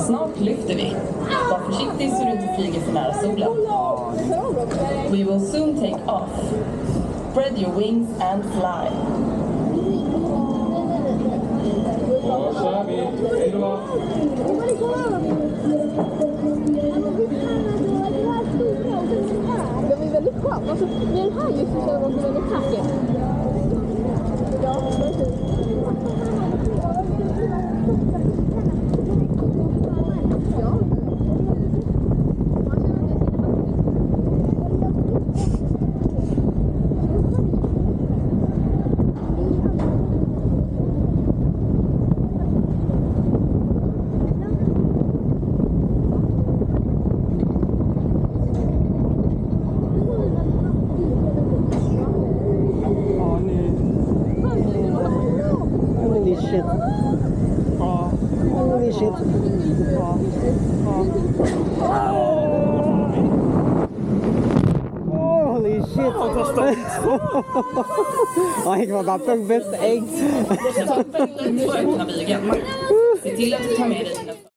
Snart lyfter vi. Var försiktig så du inte flyger för nära solen. We will soon take off. Spread your wings and fly. Då kör vi. Hej då. Det var väldigt skönt. Alltså, med den här ljuset så var det väldigt tackigt. Holy shit. Holy shit. Han gick bara på bästa ägg. Öppna bygeln. Se till att du tar med dig dina